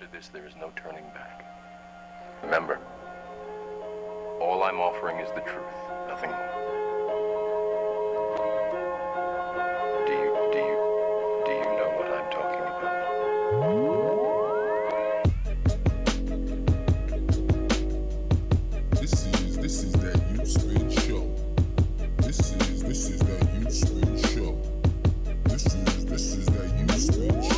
After this, there is no turning back. Remember, all I'm offering is the truth, nothing more. Do you know what I'm talking about? This is that YouthSpin Show. This is that YouthSpin Show. This is that YouthSpin Show.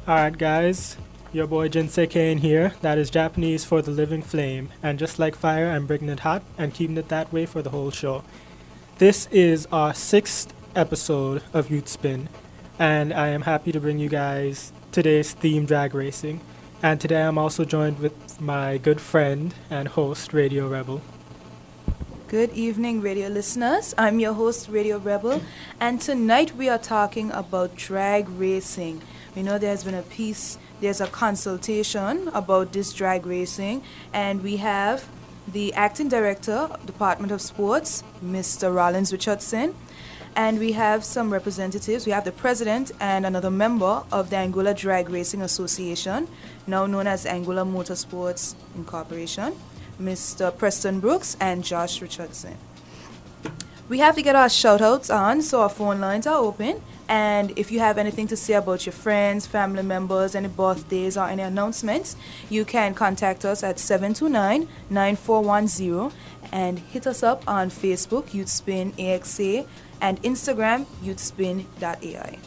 Alright guys, your boy Jensei Kaen here. That is Japanese for the living flame, and just like fire, I'm bringing it hot and keeping it that way for the whole show. This is our 6th episode of YouthSpin, and I am happy to bring you guys today's theme, drag racing. And today I'm also joined with my good friend and host, Radio Rebel. Good evening, radio listeners. I'm your host, Radio Rebel, and tonight we are talking about drag racing. We know there's been there's a consultation about this drag racing, and we have the acting director, Department of Sports, Mr. Rollins Richardson, and we have some representatives. We have the president and another member of the Anguilla Drag Racing Association, now known as Anguilla Motorsports Incorporation, Mr. Preston Brooks and Josh Richardson. We have to get our shout-outs on, so our phone lines are open. And if you have anything to say about your friends, family members, any birthdays or any announcements, you can contact us at 729-9410 and hit us up on Facebook, YouthSpin AXA, and Instagram, YouthSpin.ai.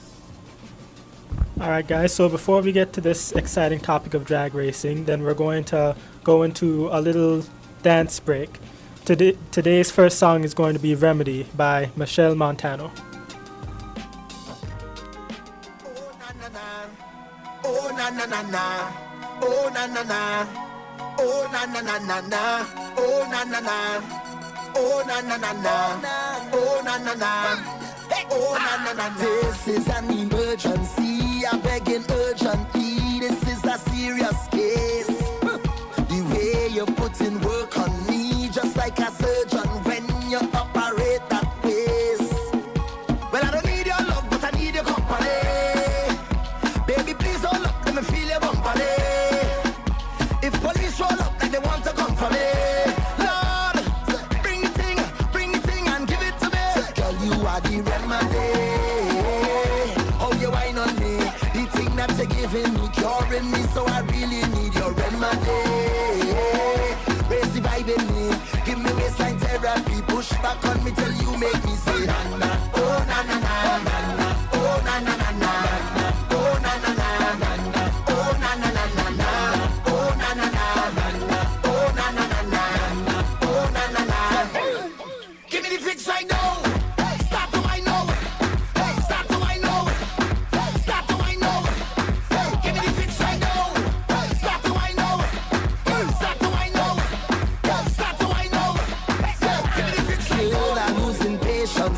Alright guys, so before we get to this exciting topic of drag racing, then we're going to go into a little dance break. Today's first song is going to be Remedy by Michelle Montano. Oh na na na na, oh na na na, oh na na na na na, oh na na na, oh na na na na, oh na na na, oh na na na. This is an emergency, I'm begging urgently. This is a serious case. The way you put in work on me, just like a surgeon when you operate that ways. Well, I don't need your love, but I need your company. Baby, please hold up, let me feel your bumper. If police roll up like they want to come for me, Lord, bring the thing and give it to me. Girl, you are the remedy. Oh, you whine on me. The thing that you're giving me, curing me, so I really need your remedy. Raise the vibe in me, give me waistline therapy, push back on me till you make me say na na, oh na na na, oh na na na na.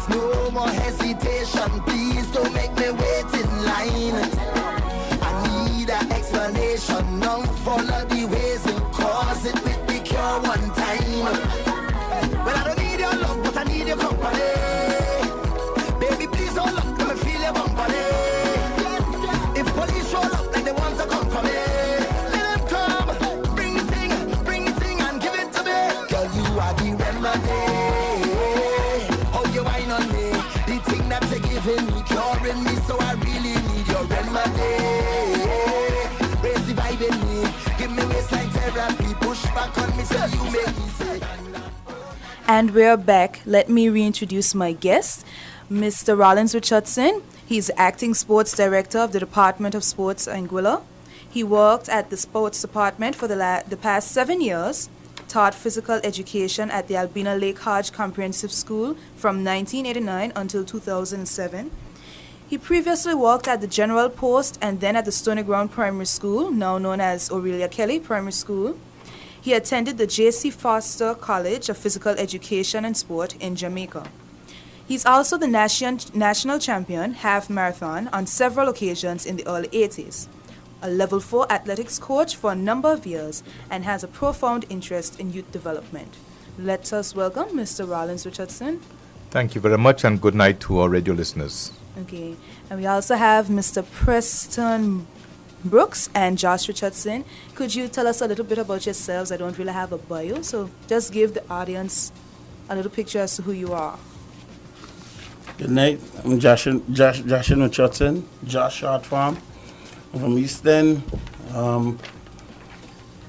No more hesitation, please don't make me wait in line. I need an explanation, now follow the ways and cause it with the cure one time. Well, I don't need your love, but I need your company. Baby, please hold up, let me feel your company. If police roll up like they want to come for me, let them come, bring the thing and give it to me. Girl, you are the remedy. That you're giving me, curing me, so I really need your remedy. Raise the vibe in me, give me waistline therapy, push back on me till you make me say. And we're back. Let me reintroduce my guest, Mr. Rollins Richardson. He's acting sports director of the Department of Sports, Anguilla. He worked at the sports department for the past 7 years. Taught physical education at the Albina Lake Hodge Comprehensive School from 1989 until 2007. He previously worked at the General Post and then at the Stony Ground Primary School, now known as Aurelia Kelly Primary School. He attended the J.C. Foster College of Physical Education and Sport in Jamaica. He's also the national champion half marathon on several occasions in the early 80s. A level 4 athletics coach for a number of years, and has a profound interest in youth development. Let us welcome Mr. Rollins Richardson. Thank you very much, and good night to our radio listeners. Okay. And we also have Mr. Preston Brooks and Josh Richardson. Could you tell us a little bit about yourselves? I don't really have a bio, so just give the audience a little picture as to who you are. Good night. I'm Josh Richardson, Josh Short Farm. I'm from East End.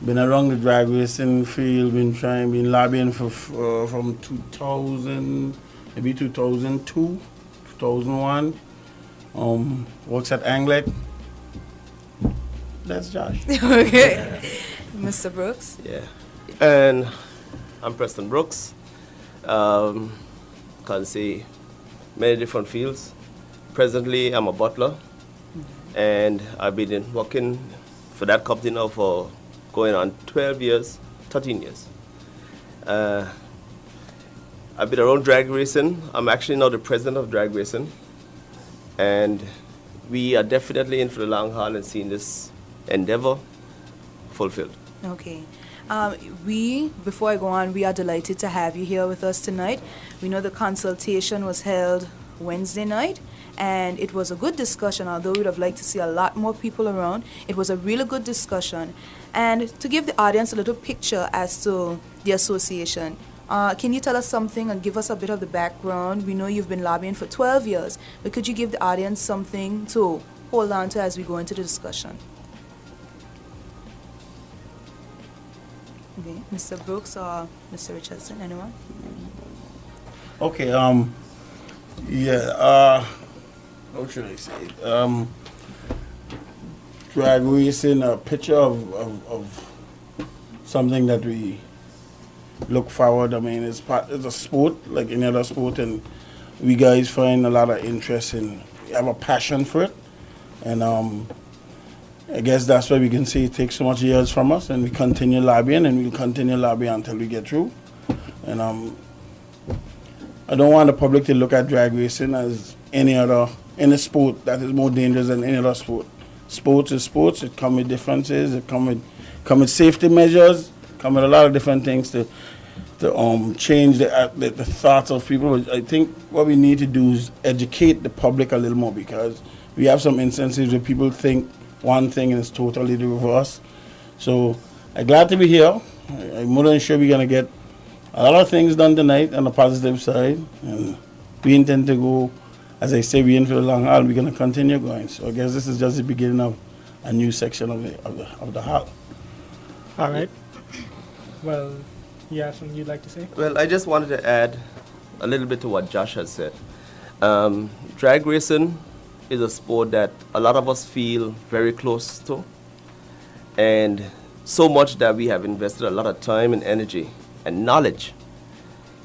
Been around the drag racing field, been lobbying for from 2000, maybe 2002, 2001. Works at Anglet. That's Josh. Okay. Mr. Brooks? Yeah. And I'm Preston Brooks. Can say many different fields. Presently, I'm a butler, and I've been working for that company now for going on 12 years, 13 years. I've been around drag racing. I'm actually now the president of drag racing, and we are definitely in for the long haul and seeing this endeavor fulfilled. Okay. Before I go on, we are delighted to have you here with us tonight. We know the consultation was held Wednesday night, and it was a good discussion, although we'd have liked to see a lot more people around. It was a really good discussion. And to give the audience a little picture as to the association, can you tell us something and give us a bit of the background? We know you've been lobbying for 12 years, but could you give the audience something to hold on to as we go into the discussion? Okay, Mr. Brooks or Mr. Richardson, anyone? Okay, how should I say it? Drag racing, a picture of something that we look forward. I mean, it's a sport like any other sport, and we guys find a lot of interest in, we have a passion for it, and I guess that's why we can say it takes so much years from us, and we continue lobbying, and we'll continue lobbying until we get through. And I don't want the public to look at drag racing as any sport that is more dangerous than any other sport. Sports is sports. It comes with differences. It come with safety measures. Come with a lot of different things to change the thoughts of people. I think what we need to do is educate the public a little more, because we have some instances where people think one thing and it's totally the reverse. So I'm glad to be here. I'm more than sure we're gonna get a lot of things done tonight on the positive side, and we intend to go, as I say, we're in for the long haul. We're gonna continue going. So I guess this is just the beginning of a new section of the haul. All right. Well, you have something you'd like to say? Well, I just wanted to add a little bit to what Josh has said. Drag racing is a sport that a lot of us feel very close to, and so much that we have invested a lot of time and energy and knowledge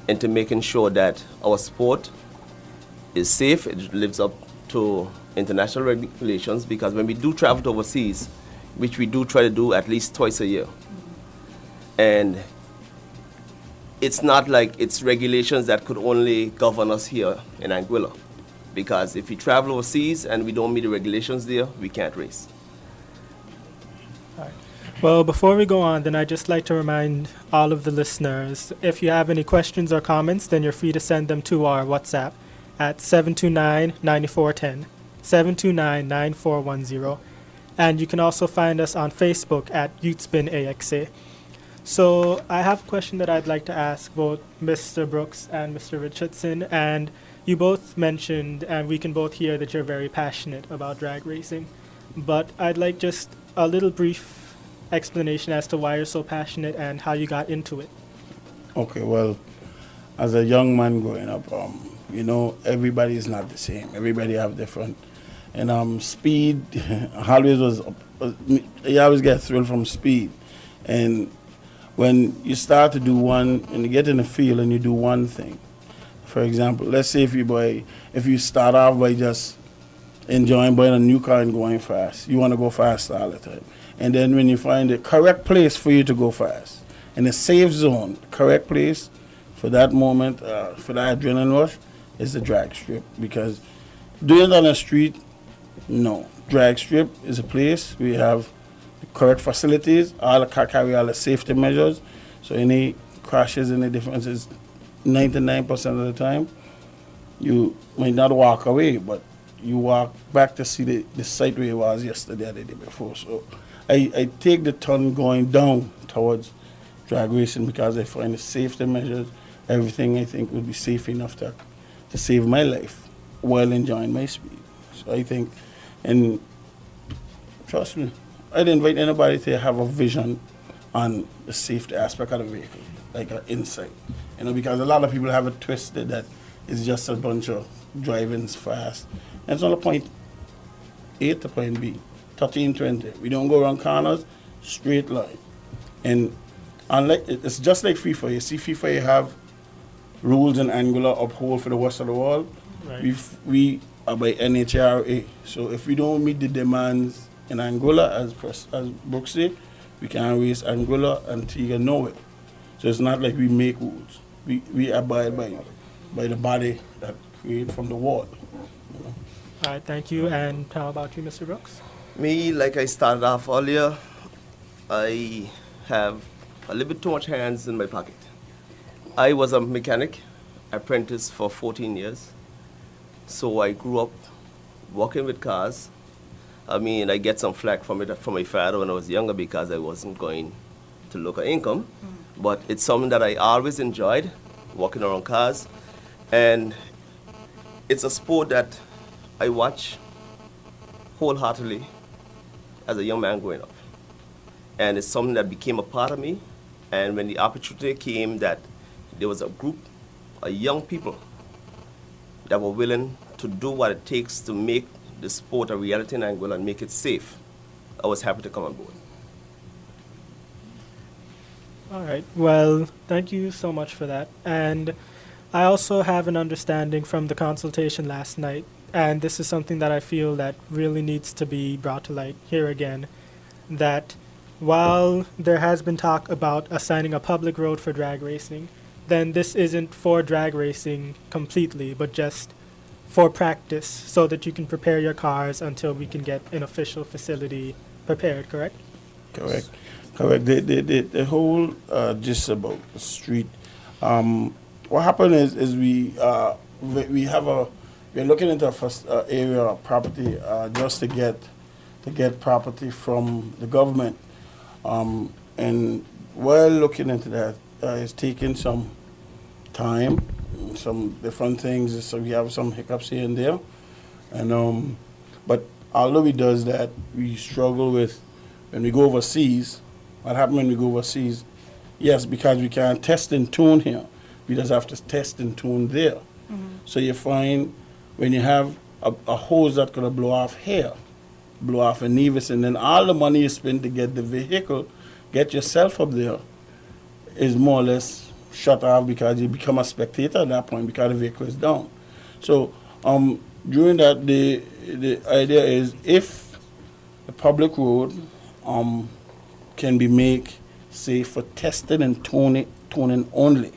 into making sure that our sport is safe, it lives up to international regulations, because when we do travel to overseas, which we do try to do at least twice a year, and it's not like it's regulations that could only govern us here in Anguilla, because if we travel overseas and we don't meet the regulations there, we can't race. Well, before we go on, then I'd just like to remind all of the listeners, if you have any questions or comments, then you're free to send them to our WhatsApp at 729-9410, 729-9410. And you can also find us on Facebook at YouthSpin AXA. So I have a question that I'd like to ask both Mr. Brooks and Mr. Richardson. And you both mentioned, and we can both hear, that you're very passionate about drag racing. But I'd like just a little brief explanation as to why you're so passionate and how you got into it. Okay, well, as a young man growing up, everybody is not the same. Everybody have different. And speed, I always get thrilled from speed. And when you start to do and you get in the field and you do one thing, for example, let's say if you start off by just enjoying buying a new car and going fast, you want to go fast all the time. And then when you find the correct place for you to go fast, and a safe zone, correct place for that moment, for that adrenaline rush, is the drag strip. Because doing it on the street, no. Drag strip is a place we have the correct facilities, all the car carry all the safety measures. So any crashes, any differences, 99% of the time, you might not walk away, but you walk back to see the site where it was yesterday or the day before. So I take the turn going down towards drag racing because I find the safety measures, everything I think would be safe enough to save my life while enjoying my speed. So I think, and trust me, I'd invite anybody to have a vision on the safety aspect of the vehicle, like an insight. Because a lot of people have it twisted that it's just a bunch of driving fast. And it's only point A to point B, 13, 20. We don't go around corners, straight line. And unlike, it's just like FIFA. You see FIFA, you have rules and angular uphold for the rest of the world. Right. We are by NHRA. So if we don't meet the demands in Angola, as Brooks said, we can't race Angola until you know it. So it's not like we make rules. We abide by the body that created from the wall. All right, thank you. And how about you, Mr. Brooks? Me, like I started off earlier, I have a little bit too much hands in my pocket. I was a mechanic, apprentice for 14 years. So I grew up working with cars. I mean, I get some flack from my father when I was younger because I wasn't going to look at income. But it's something that I always enjoyed, walking around cars. And it's a sport that I watch wholeheartedly as a young man growing up. And it's something that became a part of me. And when the opportunity came that there was a group of young people that were willing to do what it takes to make the sport a reality in Angola and make it safe, I was happy to come on board. All right. Well, thank you so much for that. And I also have an understanding from the consultation last night, and this is something that I feel that really needs to be brought to light here again, that while there has been talk about assigning a public road for drag racing, then this isn't for drag racing completely, but just for practice so that you can prepare your cars until we can get an official facility prepared, correct? Correct. The whole gist about the street. What happened is we're looking into a first area of property just to get property from the government, and while looking into that, it's taking some time, some different things. So we have some hiccups here and there, and but although we does that, we struggle with when we go overseas. What happens when we go overseas? Yes, because we can't test and tune here. We just have to test and tune there. Mm-hmm. So you find when you have a hose that could blow off here, blow off in Nevis, and then all the money you spend to get the vehicle, get yourself up there, is more or less shut off because you become a spectator at that point because the vehicle is down. So during that, the idea is if the public road can be made safe for testing and tuning only,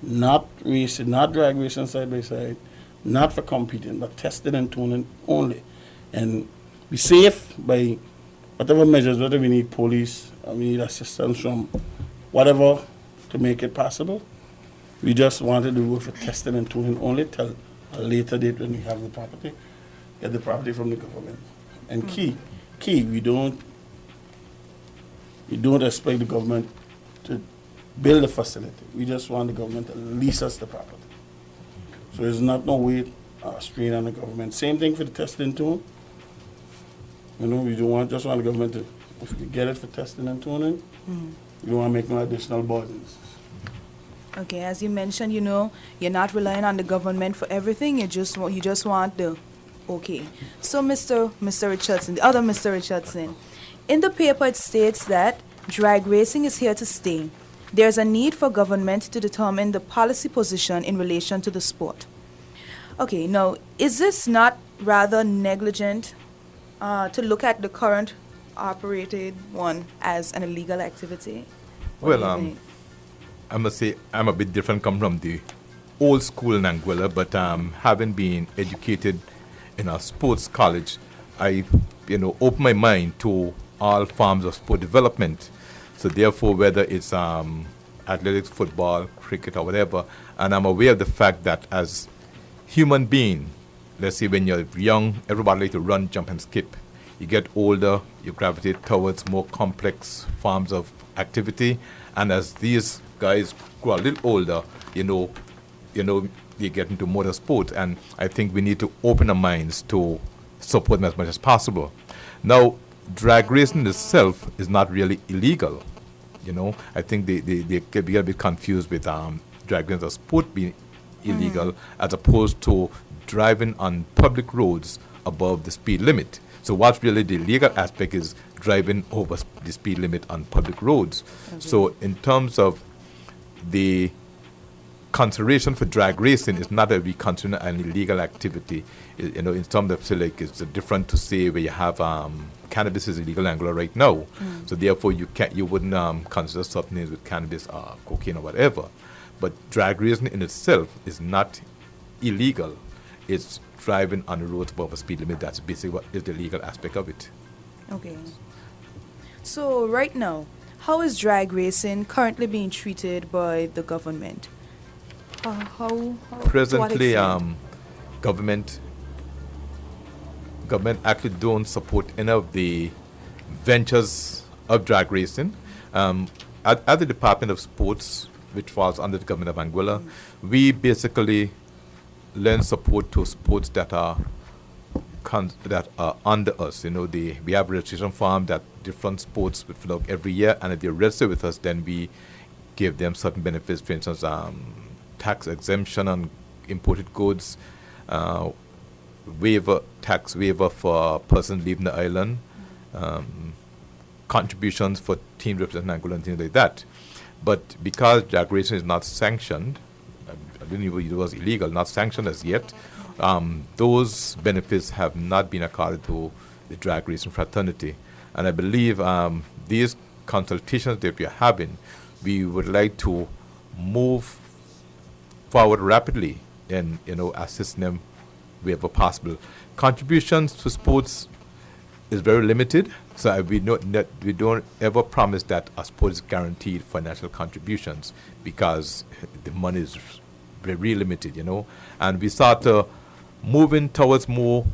not racing, not drag racing side by side, not for competing, but testing and tuning only, and be safe by whatever measures, whether we need police, we need assistance from whatever to make it possible. We just wanted to go for testing and tuning only till a later date when we have the property, get the property from the government. And key, we don't expect the government to build a facility. We just want the government to lease us the property. So there's not no weight strain on the government. Same thing for the testing tune. We just want the government to, if we get it for testing and tuning, we don't want to make no additional burdens. Okay, as you mentioned, you're not relying on the government for everything. You just want the okay. So, Mr. Richardson, the other Mr. Richardson, in the paper it states that drag racing is here to stay. There's a need for government to determine the policy position in relation to the sport. Okay, now, is this not rather negligent to look at the current operated one as an illegal activity? Well, I must say I'm a bit different, come from the old school in Anguilla, but having been educated in a sports college, I open my mind to all forms of sport development. So therefore, whether it's athletics, football, cricket, or whatever, and I'm aware of the fact that as human being, let's say when you're young, everybody like to run, jump, and skip. You get older, you gravitate towards more complex forms of activity, and as these guys grow a little older, they get into motor sports, and I think we need to open our minds to support them as much as possible. Now, drag racing itself is not really illegal. I think they get a bit confused with drag racing as a sport being illegal as opposed to driving on public roads above the speed limit. So what's really the legal aspect is driving over the speed limit on public roads. So in terms of the consideration for drag racing, is not that we consider an illegal activity. In terms of, say, like, it's different to say where you have cannabis is illegal in Angola right now. So therefore you wouldn't consider substances with cannabis or cocaine or whatever. But drag racing in itself is not illegal. It's driving on the roads above a speed limit. That's basically what is the legal aspect of it. Okay. So right now, how is drag racing currently being treated by the government? How Presently, government actually don't support any of the ventures of drag racing. At the Department of Sports, which falls under the government of Anguilla, we basically lend support to sports that are under us. We have a registration form that different sports would fill out every year, and if they register with us, then we give them certain benefits. For instance, tax exemption on imported goods, tax waiver for persons leaving the island, contributions for teams representing Angola and things like that. But because drag racing is not sanctioned, I didn't even use it was illegal, not sanctioned as yet, those benefits have not been accorded to the drag racing fraternity. And I believe these consultations that we are having, we would like to move forward rapidly and assist them wherever possible. Contributions to sports is very limited, so we don't ever promise that a sport is guaranteed financial contributions because the money is very limited, and we start moving towards more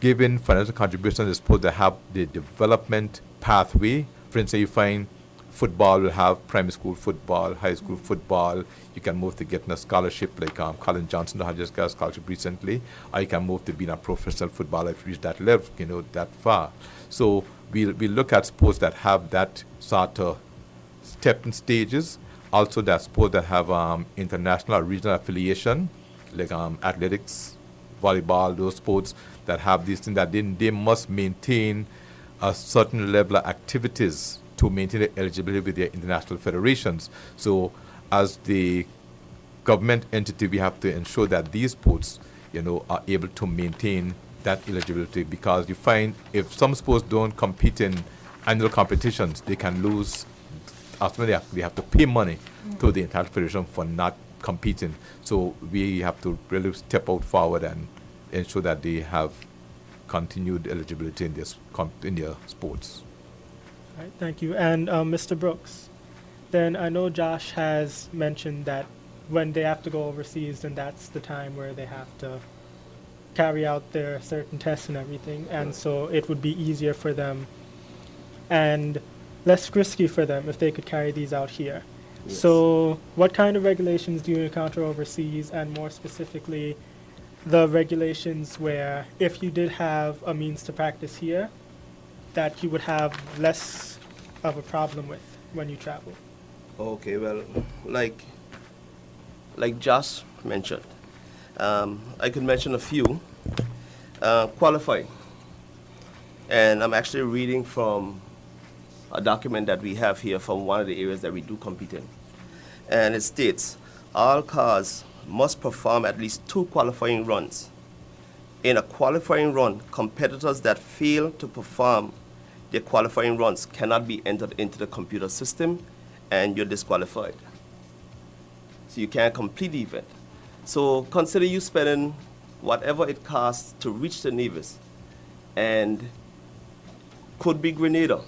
giving financial contributions to sports that have the development pathway. For instance, you find football will have primary school football, high school football. You can move to getting a scholarship like Colin Johnson has just got a scholarship recently, or you can move to being a professional footballer if you reach that level, that far. So we look at sports that have that sort of stepping stages. Also, that sports that have international or regional affiliation, like athletics, volleyball, those sports that have these things that they must maintain a certain level of activities to maintain the eligibility with their international federations. So as the government entity, we have to ensure that these sports, are able to maintain that eligibility, because you find if some sports don't compete in annual competitions, they can lose. Ultimately, they have to pay money to the international federation for not competing. So we have to really step out forward and ensure that they have continued eligibility in their sports. All right, thank you. And Mr. Brooks, then I know Josh has mentioned that when they have to go overseas, then that's the time where they have to carry out their certain tests and everything. And so it would be easier for them and less risky for them if they could carry these out here. Yes. So what kind of regulations do you encounter overseas, and more specifically, the regulations where if you did have a means to practice here, that you would have less of a problem with when you travel? Okay, well, like Josh mentioned, I could mention a few. Qualifying. And I'm actually reading from a document that we have here from one of the areas that we do compete in. And it states, all cars must perform at least 2 qualifying runs. In a qualifying run, competitors that fail to perform their qualifying runs cannot be entered into the computer system, and you're disqualified. So you can't complete the event. So consider you spending whatever it costs to reach the Nevis, and could be Grenada,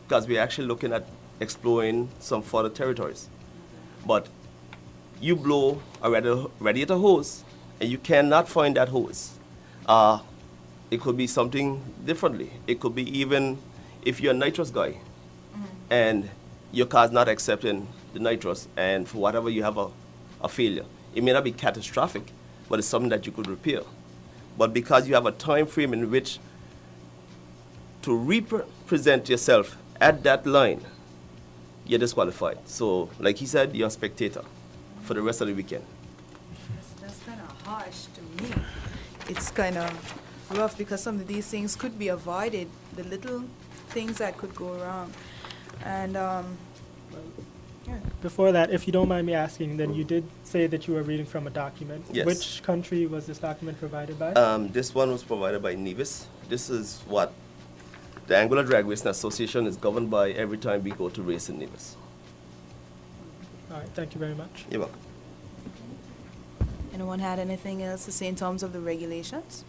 because we're actually looking at exploring some further territories. But you blow a radiator hose, and you cannot find that hose. It could be something differently. It could be even if you're a nitrous guy and your car's not accepting the nitrous, and for whatever you have a failure. It may not be catastrophic, but it's something that you could repair. But because you have a time frame in which to represent yourself at that line, you're disqualified. So, like he said, you're a spectator for the rest of the weekend. That's kind of harsh to me. It's kind of rough because some of these things could be avoided, the little things that could go wrong. And yeah. Before that, if you don't mind me asking, then you did say that you were reading from a document. Yes. Which country was this document provided by? This one was provided by Nevis. This is what the Angular Drag Racing Association is governed by every time we go to race in Nevis. All right, thank you very much. You're welcome. Anyone had anything else to say in terms of the regulations?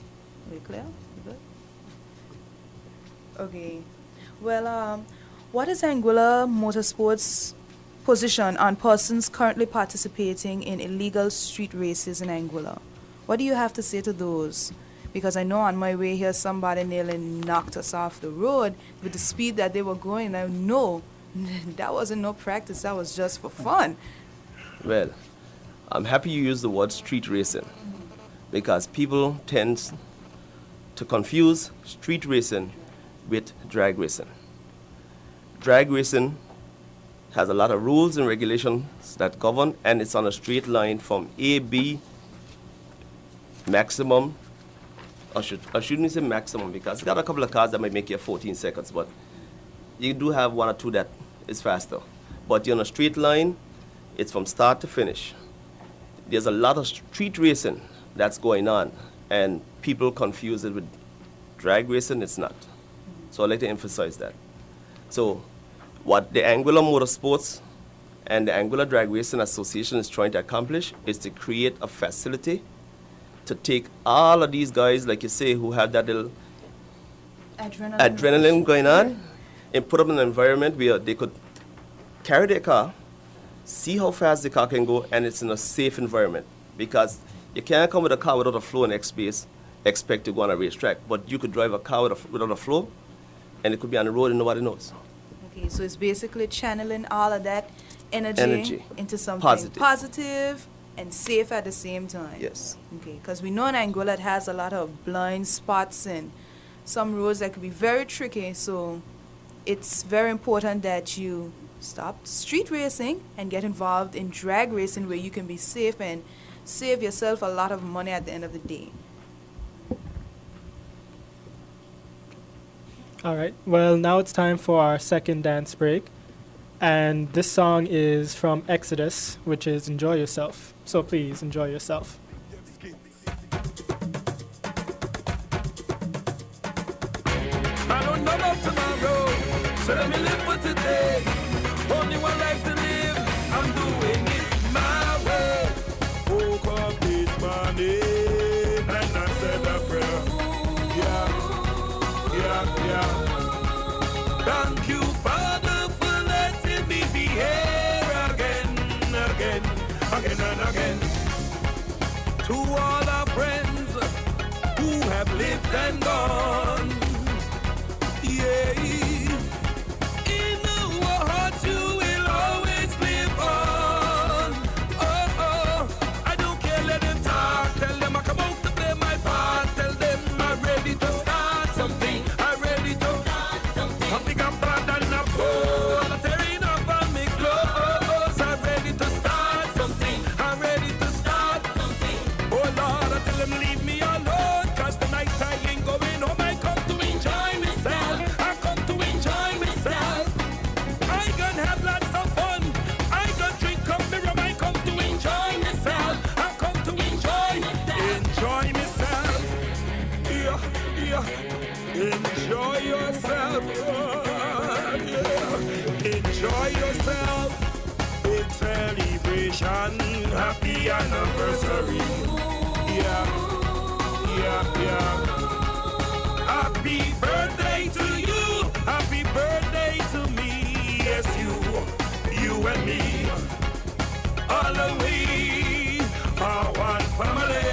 Are we clear? We good? Okay. Well, what is Anguilla Motorsports' position on persons currently participating in illegal street races in Anguilla? What do you have to say to those? Because I know on my way here somebody nearly knocked us off the road with the speed that they were going. I know that wasn't no practice, that was just for fun. Well, I'm happy you use the word street racing because people tend to confuse street racing with drag racing. Drag racing has a lot of rules and regulations that govern, and it's on a straight line from A, B, maximum. I shouldn't say maximum because you got a couple of cars that might make you 14 seconds, but you do have one or two that is faster. But you're on a straight line, it's from start to finish. There's a lot of street racing that's going on, and people confuse it with drag racing. It's not. So I'd like to emphasize that. So what the Anguilla Motorsports and the Anguilla Drag Racing Association is trying to accomplish is to create a facility to take all of these guys, like you say, who have that little adrenaline going on, and put them in an environment where they could carry their car, see how fast the car can go, and it's in a safe environment. Because you can't come with a car without a flow and X space, expect to go on a racetrack. But you could drive a car without a flow, and it could be on the road and nobody knows. Okay, so it's basically channeling all of that energy into something positive and safe at the same time. Yes. Okay, because we know in Anguilla it has a lot of blind spots and some roads that could be very tricky, so it's very important that you stop street racing and get involved in drag racing where you can be safe and save yourself a lot of money at the end of the day. All right, well, now it's time for our second dance break. And this song is from Exodus, which is Enjoy Yourself. So please enjoy yourself. I don't know about tomorrow, so let me live for today. Only one life to live, I'm doing it my way. Woke up this morning and I said a prayer. Yeah. Thank you, Father, for letting me be here again and again. To all our friends who have lived and gone. Yeah. In our hearts you will always live on. Oh, I don't care, let them talk. Tell them I come out to play my part. Tell them I'm ready to start something. I'm ready to start something. Something I'm bad and I'm bold. I'm tearing up on me clothes. I'm ready to start something. I'm ready to start something. Oh Lord, I tell them leave me alone. Cause tonight I ain't going home. I come to enjoy myself. I come to enjoy myself. I gonna have lots of fun. I gonna drink up the rum. I come to enjoy myself. I come to enjoy myself. Yeah. Enjoy yourself. Yeah. Enjoy yourself. Big celebration. Happy anniversary. Yeah. Happy birthday to you. Happy birthday to me. Yes, you and me. All the way are one family.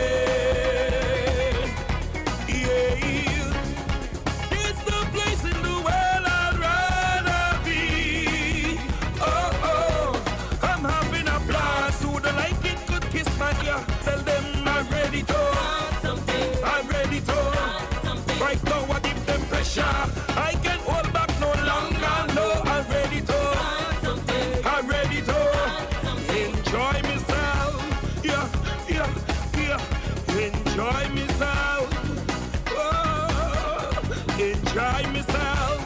try myself.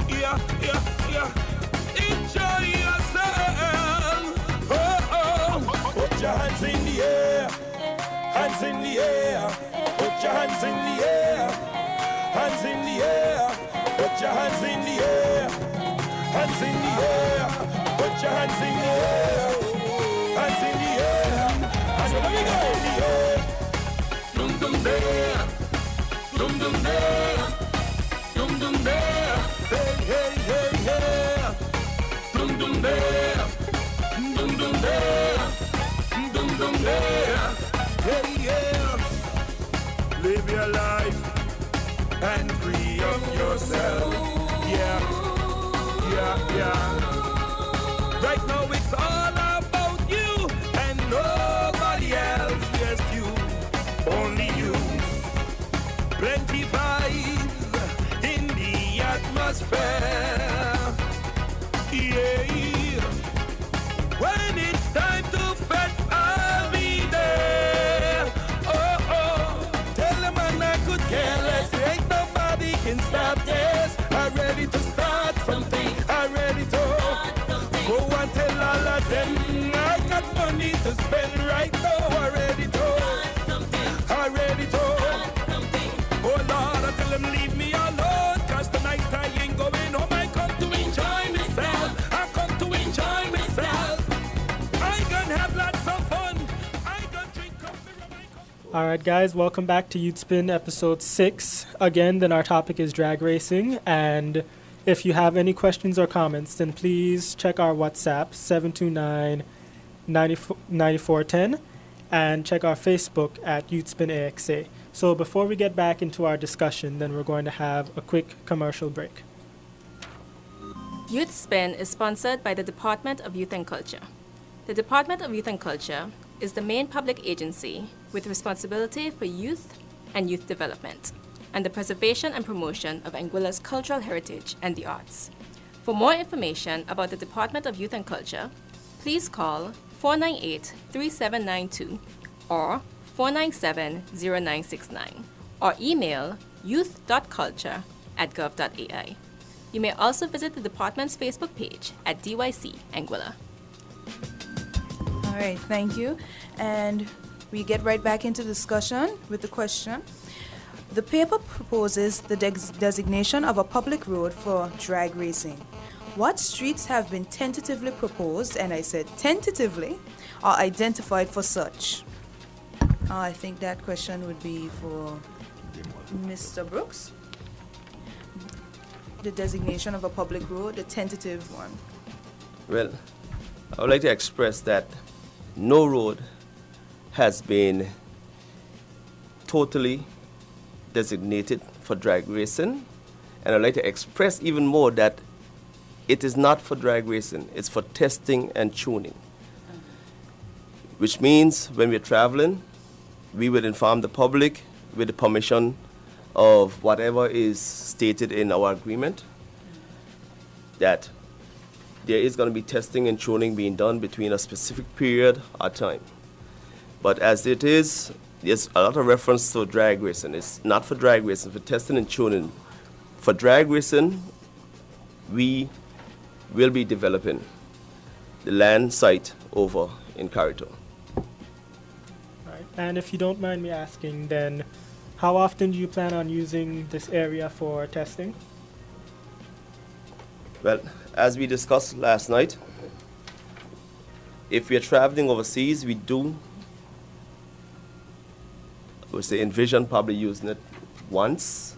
Yeah, yeah, yeah. Enjoy yourself. Oh, oh. Put your hands in the air. Hands in the air. Put your hands in the air. Hands in the air. Put your hands in the air. Hands in the air. Put your hands in the air. Hands in the air. And let me go in the air. Dum dum there. Dum dum there. Dum dum there. Hey hey hey hey. Dum dum there. Dum dum there. Dum dum there. Hey yeah. Live your life and free up yourself. Yeah. Yeah, yeah. Right now it's all about you and nobody else. Yes, you, only you. Plenty vibes in the atmosphere. Yeah. When it's time to fetch, I'll be there. Oh, oh. Tell them I'm not good careless. Ain't nobody can stop this. I'm ready to start something. I'm ready to go and tell all of them I got money to spend right now. I'm ready to. I'm ready to. Oh Lord, I tell them leave me alone, 'cause tonight I ain't going home. I come to enjoy myself. I come to enjoy myself. I gonna have lots of fun. I gonna drink coffee rum. Alright guys, welcome back to YouthSpin episode 6. Again, then our topic is drag racing, and if you have any questions or comments, then please check our WhatsApp 729-9410 and check our Facebook at YouthSpin AXA. So before we get back into our discussion, then we're going to have a quick commercial break. YouthSpin is sponsored by the Department of Youth and Culture. The Department of Youth and Culture is the main public agency with responsibility for youth and youth development and the preservation and promotion of Anguilla's cultural heritage and the arts. For more information about the Department of Youth and Culture, please call 498-3792 or 497-0969 or email youth.culture@gov.ai. You may also visit the department's Facebook page at DYC Anguilla. All right, thank you. And we get right back into discussion with the question. The paper proposes the designation of a public road for drag racing. What streets have been tentatively proposed, and I said tentatively, are identified for such? I think that question would be for Mr. Brooks. The designation of a public road, the tentative one. Well, I would like to express that no road has been totally designated for drag racing, and I'd like to express even more that it is not for drag racing, it's for testing and tuning. Which means when we're traveling, we will inform the public with the permission of whatever is stated in our agreement that there is going to be testing and tuning being done between a specific period or time. But as it is, there's a lot of reference to drag racing. It's not for drag racing, for testing and tuning. For drag racing, we will be developing the land site over in Carito. Right. And if you don't mind me asking, then how often do you plan on using this area for testing? Well, as we discussed last night, if we are traveling overseas, we do, I would say, envision probably using it once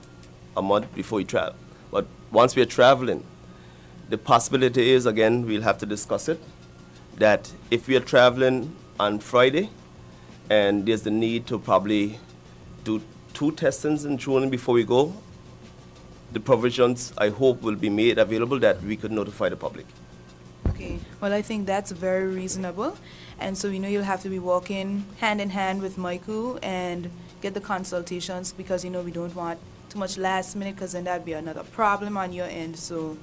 a month before we travel. But once we are traveling, the possibility is, again, we'll have to discuss it, that if we are traveling on Friday and there's the need to probably do 2 testings and tuning before we go, the provisions, I hope, will be made available that we could notify the public. Okay, well, I think that's very reasonable. And so, you'll have to be working hand in hand with Maiku and get the consultations because, we don't want too much last minute because then that'd be another problem on your end. So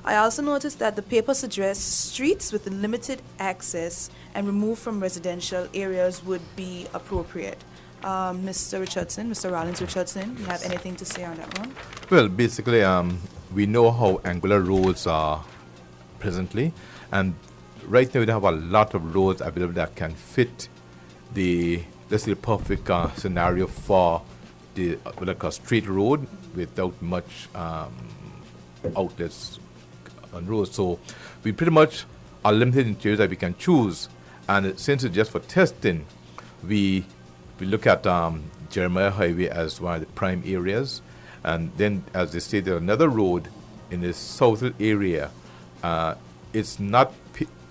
I also noticed that the paper suggests streets with limited access and removed from residential areas would be appropriate. Mr. Richardson, Mr. Rollins Richardson, you have anything to say on that one? Well, basically, we know how angular roads are presently, and right now we have a lot of roads available that can fit the, let's say, the perfect scenario for the like a straight road without much outlets on roads. So we pretty much are limited in areas that we can choose, and since it's just for testing, we look at Jeremiah Highway as one of the prime areas, and then, as they say, there's another road in the southern area. It's not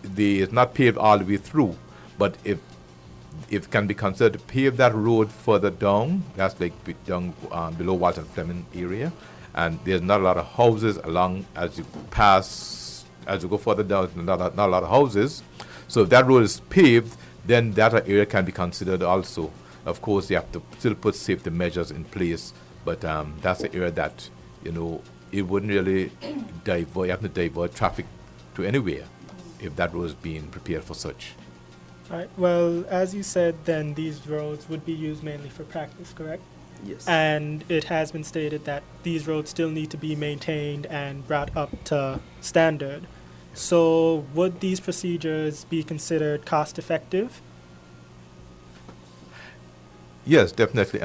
it's not paved all the way through, but if it can be considered to pave that road further down, that's like down below Walton Fleming area, and there's not a lot of houses along as you pass, as you go further down, not a lot of houses. So if that road is paved, then that area can be considered also. Of course, you have to still put safety measures in place, but that's an area that, you know, it wouldn't really divert, you have to divert traffic to anywhere if that road is being prepared for such. All right. Well, as you said, then these roads would be used mainly for practice, correct? Yes. And it has been stated that these roads still need to be maintained and brought up to standard. So would these procedures be considered cost effective? Yes, definitely.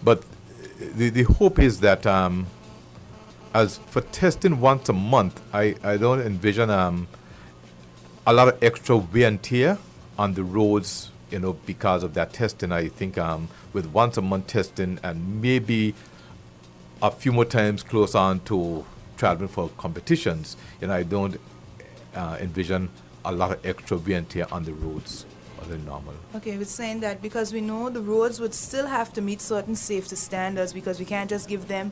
But the hope is that as for testing once a month, I don't envision a lot of extra wear and tear on the roads, you know, because of that testing. I think with once a month testing and maybe a few more times close on to traveling for competitions, you know, I don't envision a lot of extra wear and tear on the roads other than normal. Okay, we're saying that because we know the roads would still have to meet certain safety standards, because we can't just give them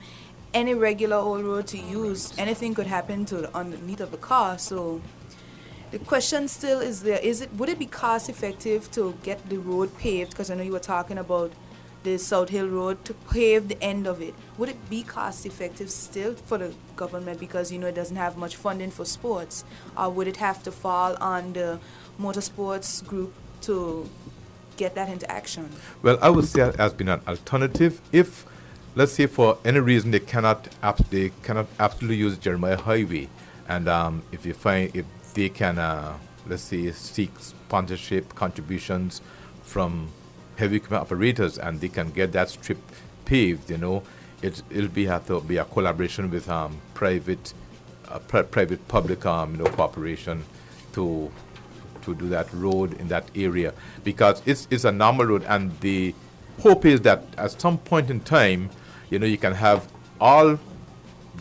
any regular old road to use. Anything could happen to the underneath of the car. So the question still is there: would it be cost effective to get the road paved? Because I know you were talking about the South Hill Road, to pave the end of it. Would it be cost effective still for the government, because you know it doesn't have much funding for sports, or would it have to fall on the motorsports group to get that into action? Well, I would say it has been an alternative. If, let's say, for any reason they cannot absolutely use Jeremiah Highway, and if they can, let's say, seek sponsorship contributions from heavy equipment operators, and they can get that strip paved, you know, it'll have to be a collaboration with private public cooperation to do that road in that area, because it's a normal road, and the hope is that at some point in time, you know, you can have all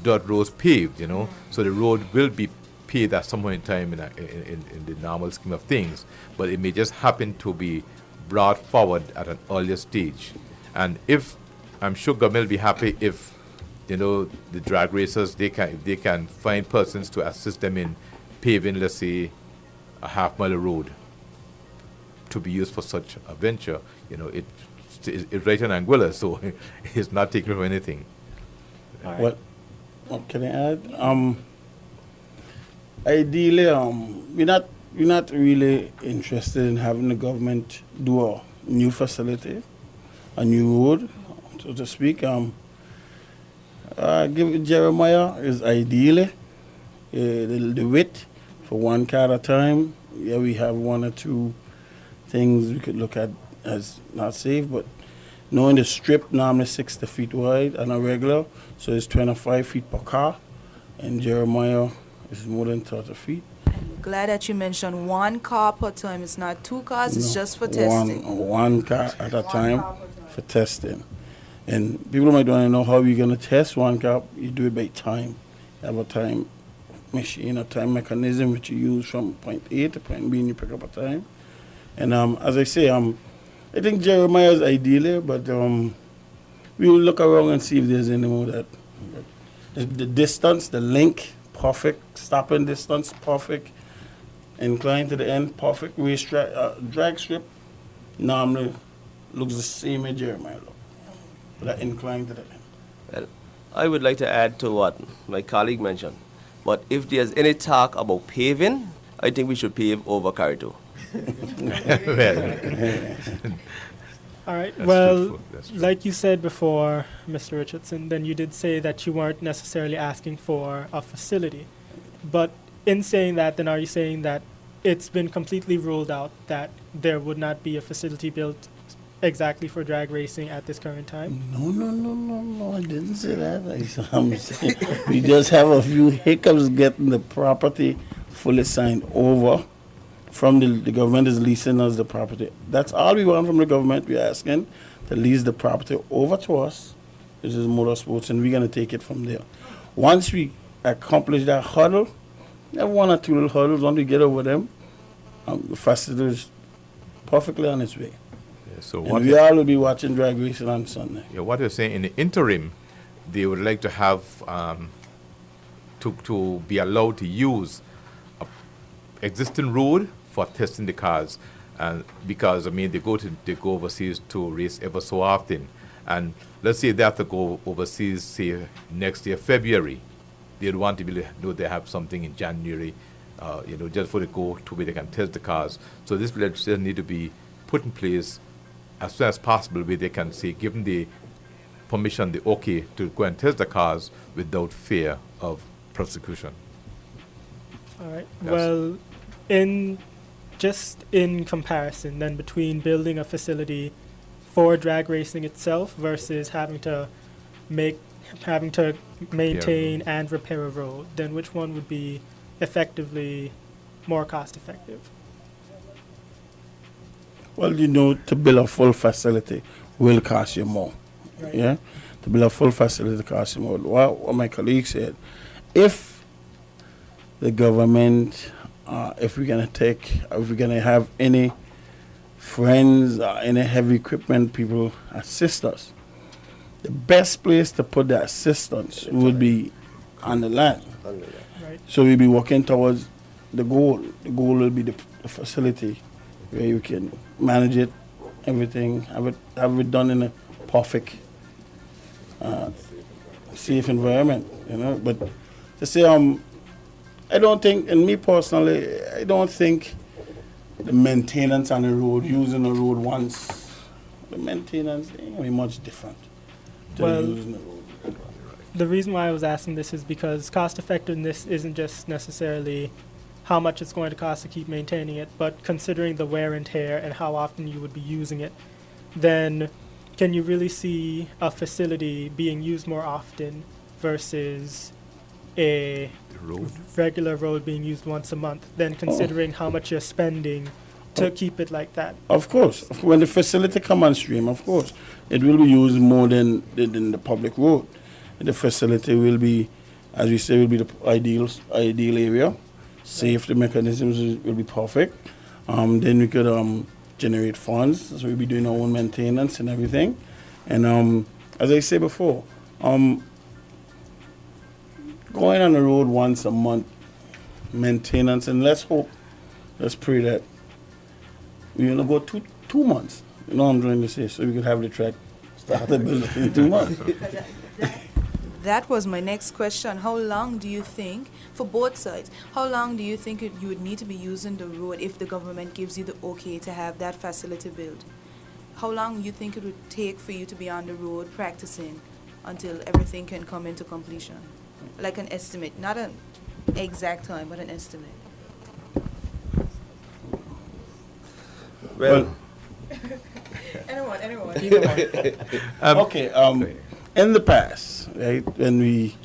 dirt roads paved, you know, so the road will be paved at some point in time in the normal scheme of things, but it may just happen to be brought forward at an earlier stage. And if, I'm sure government will be happy if, you know, the drag racers, they can find persons to assist them in paving, let's say, a half-mile road to be used for such a venture. You know, it's right in Anguilla, so it's not taken for anything. What can I add? Ideally, we're not really interested in having the government do a new facility, a new road, so to speak. Give Jeremiah is ideally the width for one car at a time. Yeah, we have one or two things we could look at as not safe, but knowing the strip normally 60 feet wide and a regular, so it's 25 feet per car, and Jeremiah is more than 30 feet. I'm glad that you mentioned one car per time. It's not two cars, it's just for testing. One car at a time for testing. And people might want to know how you're going to test one car. You do it by time. You have a time machine, a time mechanism which you use from point A to point B, and you pick up a time. And as I say, I think Jeremiah is ideally, but we will look around and see if there's any more that. The distance, the link, perfect. Stopping distance, perfect. Incline to the end, perfect. Waist drag strip normally looks the same as Jeremiah look. But that incline to the end. Well, I would like to add to what my colleague mentioned. But if there's any talk about paving, I think we should pave over Carito. All right. That's Well, truthful. That's true. like you said before, Mr. Richardson, then you did say that you weren't necessarily asking for a facility. But in saying that, then are you saying that it's been completely ruled out that there would not be a facility built exactly for drag racing at this current time? No, I didn't say that. I'm saying we just have a few hiccups getting the property fully signed over from the government is leasing us the property. That's all we want from the government. We're asking to lease the property over to us. This is motorsports, and we're going to take it from there. Once we accomplish that hurdle, we have one or two little hurdles. Once we get over them, the facility is perfectly on its way. Yeah, so And what we all will be watching drag racing on Sunday. Yeah, what you're saying in the interim, they would like to have to be allowed to use a existing road for testing the cars, and because I mean they go overseas to race ever so often, and let's say they have to go overseas, say next year February, they'd want to be know they have something in January, just for the go to where they can test the cars. So this legislation need to be put in place as soon as possible, where they can say, given the permission, the okay to go and test the cars without fear of prosecution. All right. Yes. Well, in comparison, then between building a facility for drag racing itself versus having to maintain and repair a road, then which one would be effectively more cost effective? Well, to build a full facility will cost you more. Right. Yeah? To build a full facility costs you more. What my colleague said, if the government, if we're going to have any friends or any heavy equipment people assist us, the best place to put the assistance would be on the land. Right. So we'll be working towards the goal. The goal will be the facility where you can manage it, everything, have it done in a perfect, safe environment, But to say, I don't think, and me personally, I don't think the maintenance on the road, using the road once, the maintenance ain't gonna be much different to Well, using the road. The reason why I was asking this is because cost effectiveness isn't just necessarily how much it's going to cost to keep maintaining it, but considering the wear and tear and how often you would be using it, then can you really see a facility being used more often versus a regular road being used once a month, then considering how much you're spending to keep it like that? Of course. When the facility come on stream, of course, it will be used more than the public road. The facility will be, as we say, will be the ideal area. Safety mechanisms will be perfect. Then we could generate funds, so we'll be doing our own maintenance and everything. And as I said before, going on the road once a month, maintenance, and let's pray that we're gonna go two months. You know what I'm trying to say? So we could have the track started building in 2 months. That was my next question. How long do you think, for both sides, how long do you think you would need to be using the road if the government gives you the okay to have that facility built? How long do you think it would take for you to be on the road practicing until everything can come into completion? Like an estimate, not an exact time, but an estimate. Well, Anyone. Okay, in the past, right, when we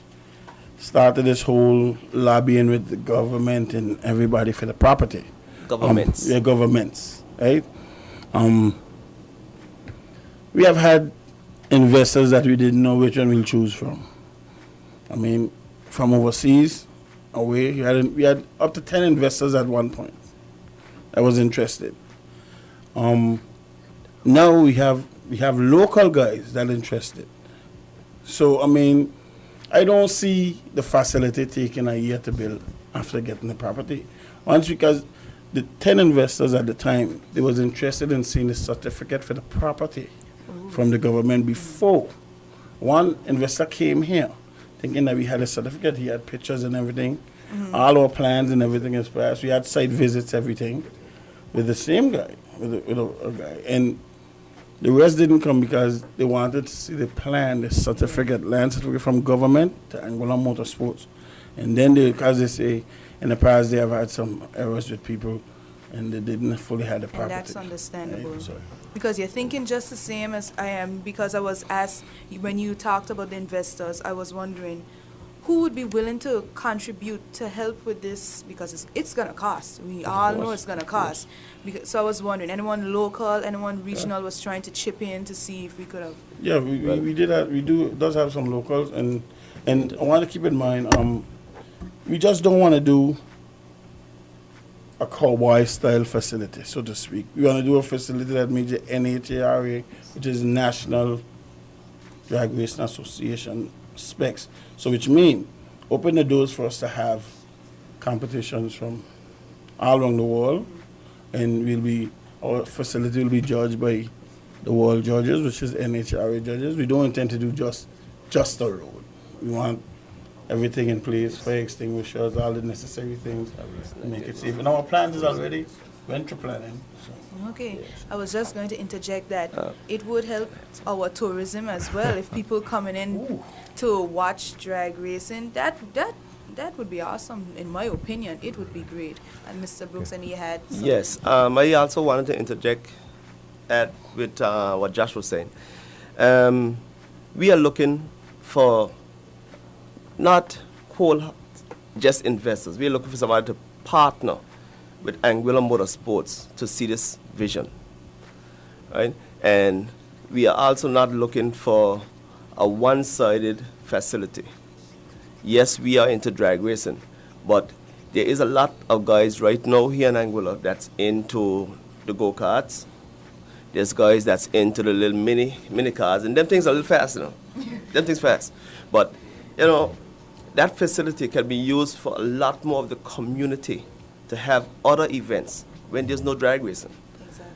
started this whole lobbying with the government and everybody for the property. Governments. Governments, right? We have had investors that we didn't know which one we'll choose from. I mean, from overseas, away, we had up to 10 investors at one point that was interested. Now we have local guys that are interested. So, I mean, I don't see the facility taking a year to build after getting the property. Once, because the 10 investors at the time, they was interested in seeing the certificate for the property from the government before. One investor came here thinking that we had a certificate. He had pictures and everything. All our plans and everything is passed. We had site visits, everything, with the same guy, with a guy. And The rest didn't come because they wanted to see the plan, the certificate, land certificate from government to Angola Motorsports. And then because they say in the past they have had some errors with people and they didn't fully have the property. And that's understandable. Right, sorry. Because you're thinking just the same as I am, because I was asked, when you talked about the investors, I was wondering, who would be willing to contribute to help with this? Because it's going to cost. We all know it's going to cost. So I was wondering, anyone local, anyone regional was trying to chip in to see if we could have... Yeah, we did that. We does have some locals. And I want to keep in mind, we just don't want to do a cowboy-style facility, so to speak. We want to do a facility that meets the NHRA, which is National Drag Racing Association specs. So which means open the doors for us to have competitions from all around the world, and our facility will be judged by the world judges, which is NHRA judges. We don't intend to do just a road. We want everything in place, fire extinguishers, all the necessary things to make it safe. And our plans is already went through planning. So. Okay, I was just going to interject that it would help our tourism as well if people coming in to watch drag racing. That would be awesome, in my opinion. It would be great. And Mr. Brooks, and he had some... Yes, I also wanted to interject with what Josh was saying. We are looking for not just investors. We are looking for somebody to partner with Anguilla Motorsports to see this vision, right? And we are also not looking for a one-sided facility. Yes, we are into drag racing, but there is a lot of guys right now here in Anguilla that's into the go-karts. There's guys that's into the little mini cars, and them things are a little fast, you know. Them things fast. But, you know, that facility can be used for a lot more of the community to have other events when there's no drag racing. Exactly.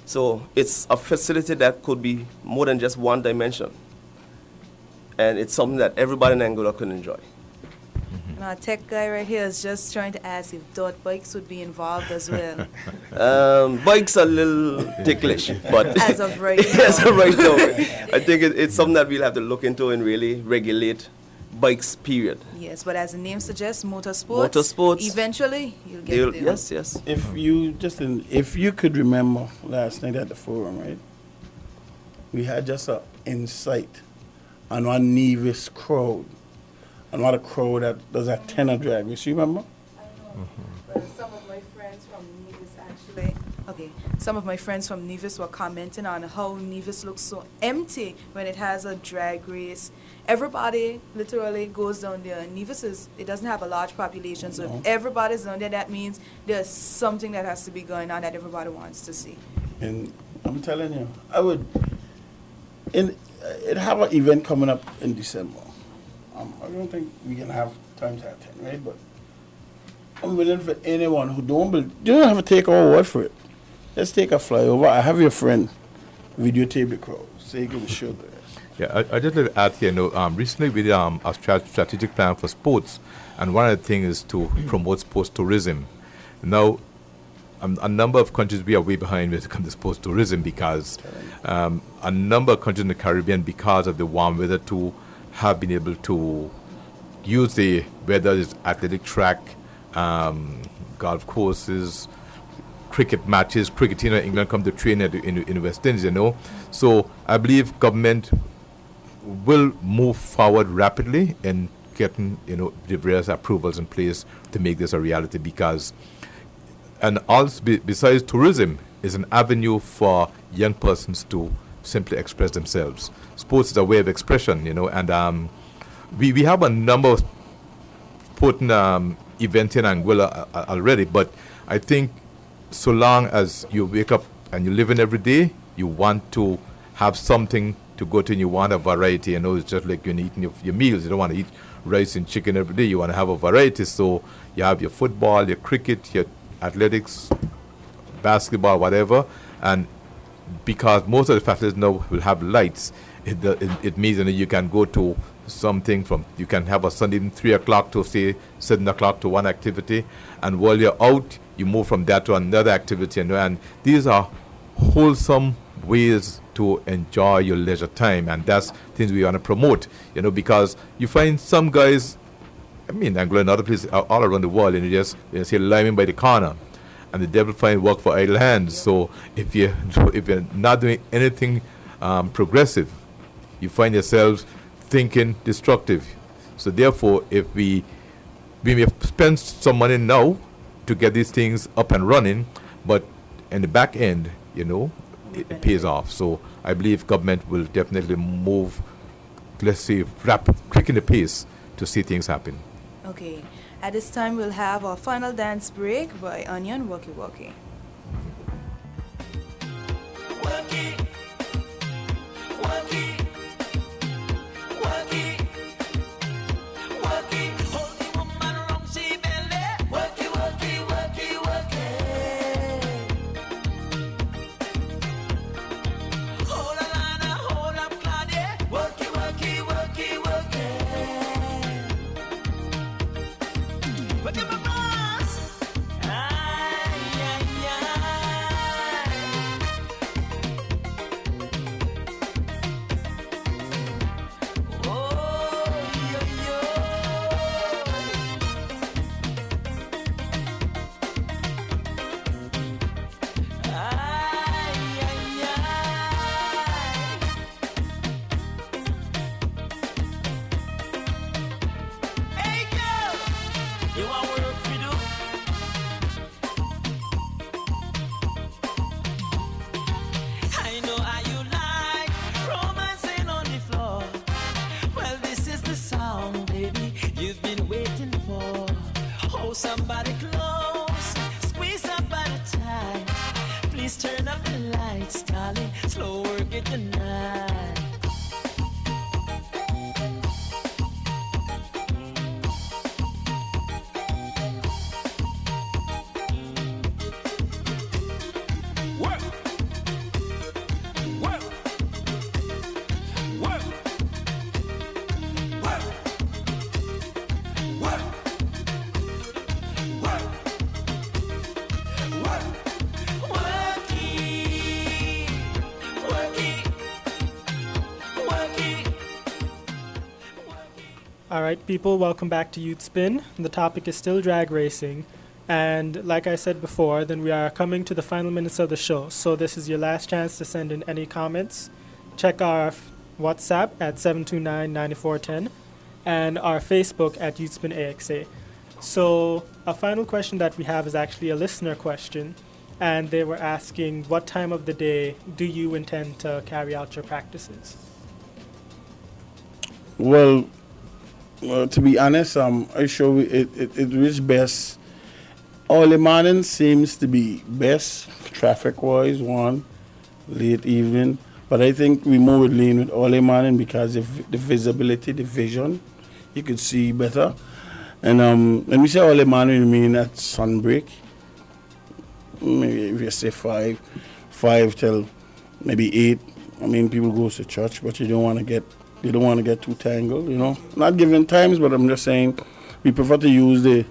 So it's a facility that could be more than just one dimension. And it's something that everybody in Angola can enjoy. And our tech guy right here is just trying to ask if dirt bikes would be involved as well. Bikes are a little ticklish, but as of right now. as of right now, I think it's something that we'll have to look into and really regulate bikes, period. Yes, but as the name suggests, motorsports. Motorsports. Eventually, you'll get there. Yes. If you could remember last night at the forum, right? We had just an insight on one Nevis crowd, and what a crowd that does a tenor drag race. You remember? I know. Well, some of my friends from Nevis actually. Okay, some of my friends from Nevis were commenting on how Nevis looks so empty when it has a drag race. Everybody literally goes down there. Nevis it doesn't have a large population, so if everybody's down there, that means there's something that has to be going on that everybody wants to see. And I'm telling you, it have an event coming up in December. I don't think we can have times at 10, right? But I'm willing for anyone who you don't have to take our word for it. Let's take a flyover. I have your friend videotape the crowd so you can show the rest. Yeah, I just like to add here, recently we did a strategic plan for sports, and one of the things is to promote sports tourism. Now, a number of countries, we are way behind when it comes to sports tourism because a number of countries in the Caribbean, because of the warm weather, too, have been able to use the weather as athletic track, golf courses, cricket matches. Cricket, England come to train in West Indies, So I believe government will move forward rapidly in getting, the various approvals in place to make this a reality because, and also besides tourism, is an avenue for young persons to simply express themselves. Sports is a way of expression, and we have a number of important events in Anguilla already, but I think so long as you wake up and you live in every day, you want to have something to go to and you want a variety. It's just like you're eating your meals. You don't want to eat rice and chicken every day. You want to have a variety. So you have your football, your cricket, your athletics, basketball, whatever. And because most of the facilities now will have lights, it means you can go to something you can have a Sunday 3 o'clock to say 7 o'clock to one activity. And while you're out, you move from that to another activity. And these are wholesome ways to to enjoy your leisure time, and that's things we want to promote. Because you find some guys, I mean, Angola and other places all around the world, and you see lying by the corner, and the devil find work for idle hands. So if you're not doing anything progressive, you find yourselves thinking destructive. So therefore, if we may spend some money now to get these things up and running, but in the back end, it pays off. So I believe government will definitely move, let's say, quicken the pace to see things happen. Okay. At this time, we'll have our final dance break by Onion Walkie Walkie. Work it, work it, work it, work it. Hold the woman wrong, she belly. Work it, work it, work it, work it. Hold a line, hold up, Claudia. Work it, work it, work it, work it. Work it, my boss. Ay, ay, ay. Oh, yo, yo. Ay, ay, ay. Hey, girl, you want work to do? I know how you like romancing on the floor. Well, this is the song, baby, you've been waiting for. Hold somebody close, squeeze somebody tight. Please turn up the lights, darling. Slow work it tonight. Work, work, work, work, work, work, work. Work it, work it, work it. All right, people, welcome back to Youth Spin. The topic is still drag racing. And like I said before, then we are coming to the final minutes of the show. So this is your last chance to send in any comments. Check our WhatsApp at 729-9410 and our Facebook at YouthSpin AXA. So a final question that we have is actually a listener question. And they were asking, what time of the day do you intend to carry out your practices? Well, to be honest, I show it is best. Early morning seems to be best traffic-wise. One, late evening, but I think we more would lean with early morning because of the visibility, the vision, you could see better. And when we say early morning, we mean at sunbreak. Maybe if you say 5 till maybe 8. I mean, people go to church, but you don't want to get too tangled, Not giving times, but I'm just saying we prefer to use the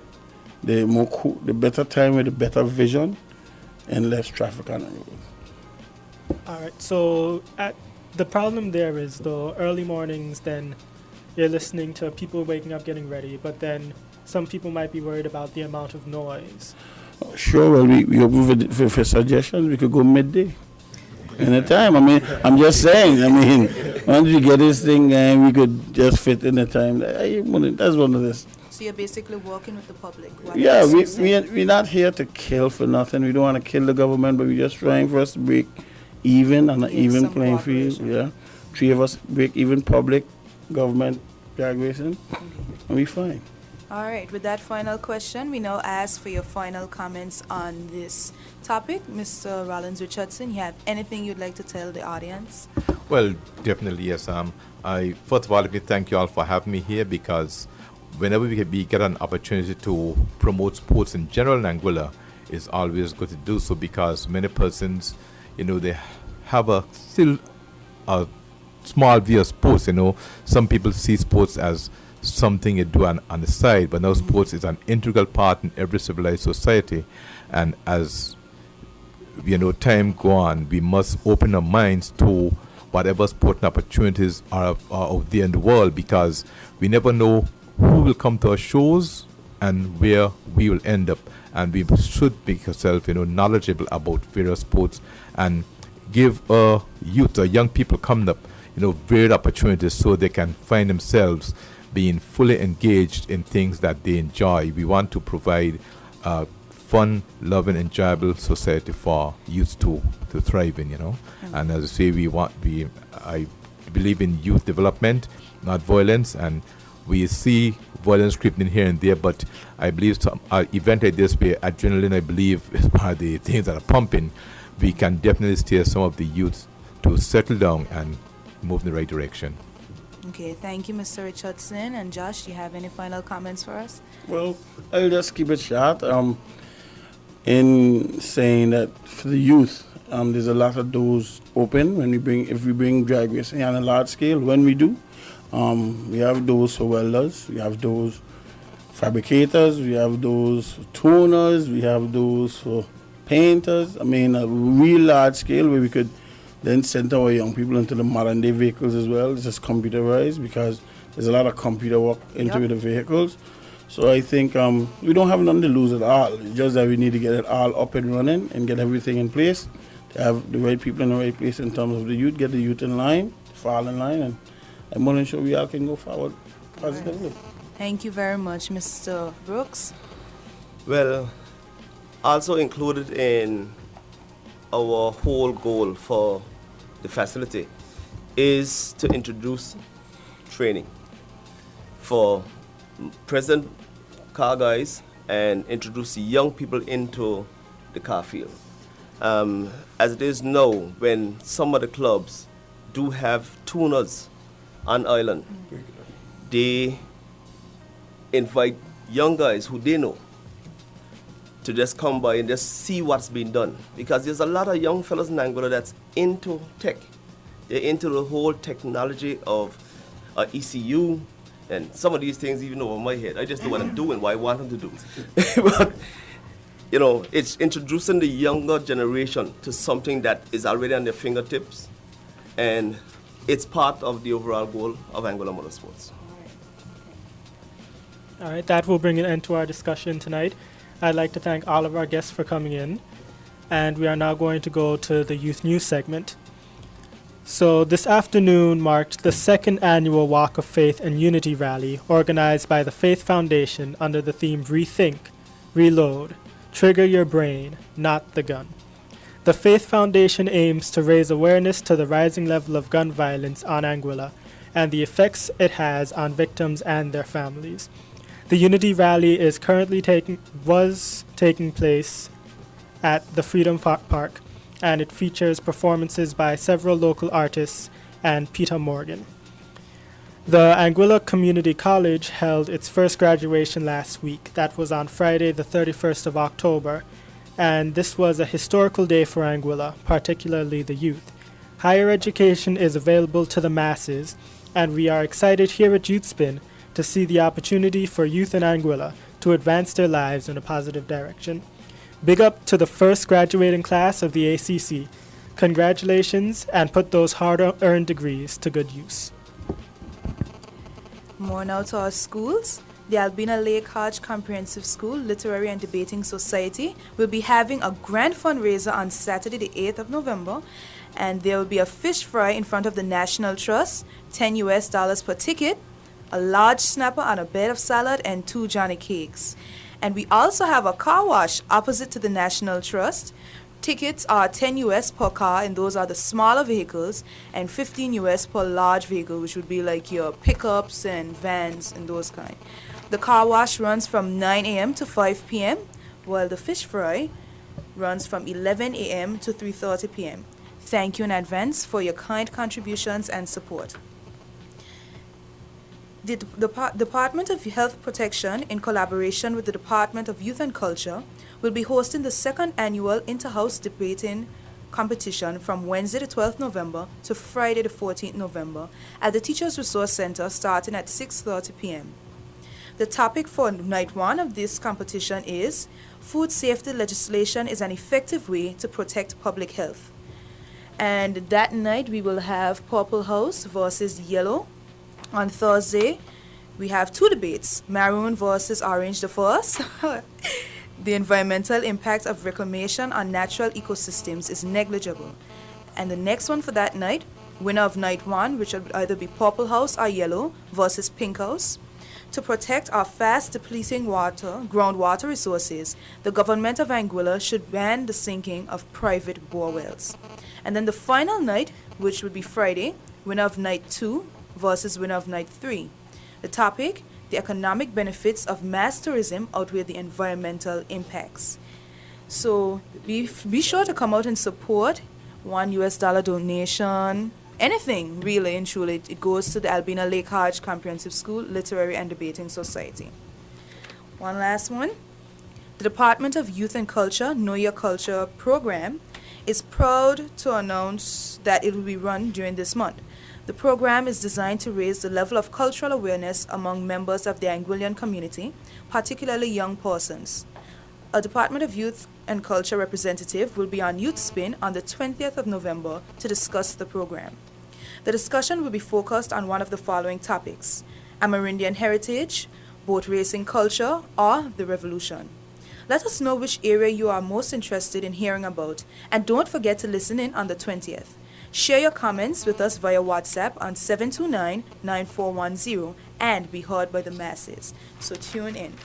better time with the better vision and less traffic on the road. All right, so the problem there is the early mornings, then you're listening to people waking up, getting ready, but then some people might be worried about the amount of noise. Sure, well, we open for suggestions. We could go midday. Anytime. I mean, I'm just saying. I mean, once we get this thing, we could just fit in the time. That's one of this. So you're basically working with the public. Yeah, we're not here to kill for nothing. We don't want to kill the government, but we're just trying for us to break even on an even playing field. Yeah, 3 of us break even, public, government, drag racing, and we fine. All right, with that final question, we now ask for your final comments on this topic. Mr. Rollins Richardson, you have anything you'd like to tell the audience? Well, definitely, yes. First of all, let me thank you all for having me here, because whenever we get an opportunity to promote sports in general in Anguilla, it's always good to do so, because many persons, they have still a small view of sports. Some people see sports as something you do on the side, but now sports is an integral part in every civilized society. And as time go on, we must open our minds to whatever sporting opportunities are out there in the world, because we never know who will come to our shows and where we will end up. And we should make ourselves, knowledgeable about various sports and give youth or young people coming up, varied opportunities so they can find themselves being fully engaged in things that they enjoy. We want to provide a fun, loving, enjoyable society for youth to thrive in, And as I say, I believe in youth development, not violence, and we see violence creeping in here and there, but I believe some event like this where adrenaline, I believe, is part of the things that are pumping. We can definitely steer some of the youth to settle down and move in the right direction. Okay, thank you, Mr. Richardson. And Josh, do you have any final comments for us? Well, I'll just keep it short. In saying that for the youth, there's a lot of doors open if we bring drag racing on a large scale. When we do, we have doors for welders, we have those fabricators, we have those for toners, we have those for painters. I mean, a real large scale where we could then send our young people into the modern day vehicles as well. It's just computerized because there's a lot of computer work into the vehicles. So I think we don't have nothing to lose at all. It's just that we need to get it all up and running and get everything in place to have the right people in the right place in terms of the youth, get the youth in line, fall in line, and I'm more than sure we all can go forward positively. Thank you very much, Mr. Brooks. Well, also included in our whole goal for the facility is to introduce training for present car guys and introduce young people into the car field. As it is now, when some of the clubs do have tuners on island, they invite young guys who they know to just come by and just see what's being done. Because there's a lot of young fellas in Angola that's into tech. They're into the whole technology of ECU and some of these things even over my head. I just do what I'm doing, what I want them to do. But, it's introducing the younger generation to something that is already on their fingertips, and it's part of the overall goal of Angola Motorsports. All right, that will bring an end to our discussion tonight. I'd like to thank all of our guests for coming in, and we are now going to go to the Youth News segment. So this afternoon marked the second annual Walk of Faith and Unity rally organized by the Faith Foundation under the theme Rethink, Reload, Trigger Your Brain, Not the Gun. The Faith Foundation aims to raise awareness to the rising level of gun violence on Anguilla and the effects it has on victims and their families. The Unity Rally is currently taking place at the Freedom Park, and it features performances by several local artists and Peter Morgan. The Anguilla Community College held its first graduation last week. That was on Friday, the 31st of October, and this was a historical day for Anguilla, particularly the youth. Higher education is available to the masses, and we are excited here at YouthSpin to see the opportunity for youth in Anguilla to advance their lives in a positive direction. Big up to the first graduating class of the ACC. Congratulations, and put those hard-earned degrees to good use. More now to our schools. The Albina Lake Hodge Comprehensive School Literary and Debating Society will be having a grand fundraiser on Saturday the 8th of November, and there will be a fish fry in front of the National Trust, $10 per ticket, a large snapper on a bed of salad, and 2 Johnny cakes. And we also have a car wash opposite to the National Trust. Tickets are $10 per car, and those are the smaller vehicles, and $15 per large vehicle, which would be like your pickups and vans and those kind. The car wash runs from 9 a.m. to 5 p.m., while the fish fry runs from 11 a.m. to 3:30 p.m. Thank you in advance for your kind contributions and support. The Department of Health Protection, in collaboration with the Department of Youth and Culture, will be hosting the second annual Inter-House Debating Competition from Wednesday the 12th November to Friday the 14th November at the Teachers Resource Center starting at 6:30 p.m. The topic for night one of this competition is food safety legislation is an effective way to protect public health. And that night we will have Purple House versus Yellow. On Thursday, we have two debates, Maroon versus Orange the first. The environmental impact of reclamation on natural ecosystems is negligible. And the next one for that night, winner of night one, which would either be Purple House or Yellow versus Pink House. To protect our fast depleting groundwater resources, the government of Anguilla should ban the sinking of private bore wells. And then the final night, which would be Friday, winner of night 2 versus winner of night 3. The topic, the economic benefits of mass tourism outweigh the environmental impacts. So be sure to come out and support. $1 donation, anything really and truly. It goes to the Albina Lake Hodge Comprehensive School Literary and Debating Society. One last one. The Department of Youth and Culture Know Your Culture program is proud to announce that it will be run during this month. The program is designed to raise the level of cultural awareness among members of the Anguillan community, particularly young persons. A Department of Youth and Culture representative will be on YouthSpin on the 20th of November to discuss the program. The discussion will be focused on one of the following topics: Amerindian heritage, boat racing culture, or the revolution. Let us know which area you are most interested in hearing about, and don't forget to listen in on the 20th. Share your comments with us via WhatsApp on 729-9410 and be heard by the masses. So tune in.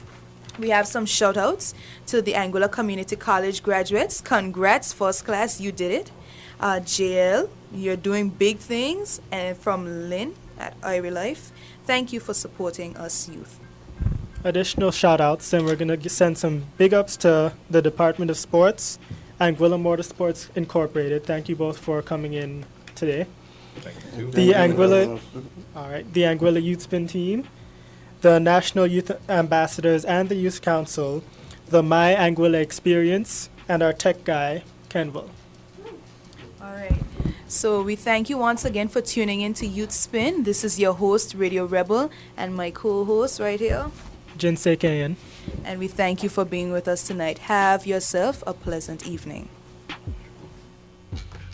We have some shout-outs to the Anguilla Community College graduates. Congrats, first class, you did it. JL, you're doing big things. And from Lynn at Irie Life, thank you for supporting us youth. Additional shout-outs, and we're going to send some big ups to the Department of Sports and Anguilla Motorsports Incorporated. Thank you both for coming in today. Thank you. The Anguilla YouthSpin team, the National Youth Ambassadors and the Youth Council, the My Anguilla Experience, and our tech guy, Kenville. All right. So we thank you once again for tuning in to YouthSpin. This is your host, Radio Rebel, and my co-host right here, Jensei Kaen. and we thank you for being with us tonight. Have yourself a pleasant evening.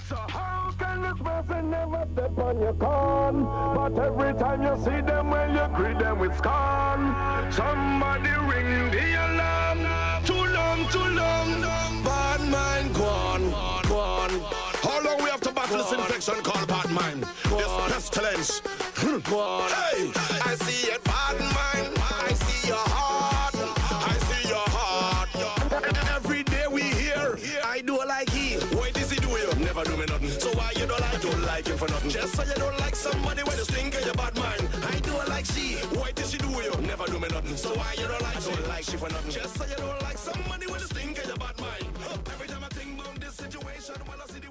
So how can this person never step on your corn? But every time you see them, well, you greet them with scorn. Somebody ring the alarm. Too long, bad mind, go on. How long we have to battle this infection called bad mind? This pestilence. Hey, I see it, bad mind. I see your heart. I see your heart. Every day we hear, I do like he. Why does he do you? Never do me nothing. So why you don't like him for nothing? Just so you don't like somebody when you think of your bad mind. I do like she. Why does she do you? Never do me nothing. So why you don't like she for nothing? Just so you don't like somebody when you think of your bad mind. Every time I think about this situation, well I see the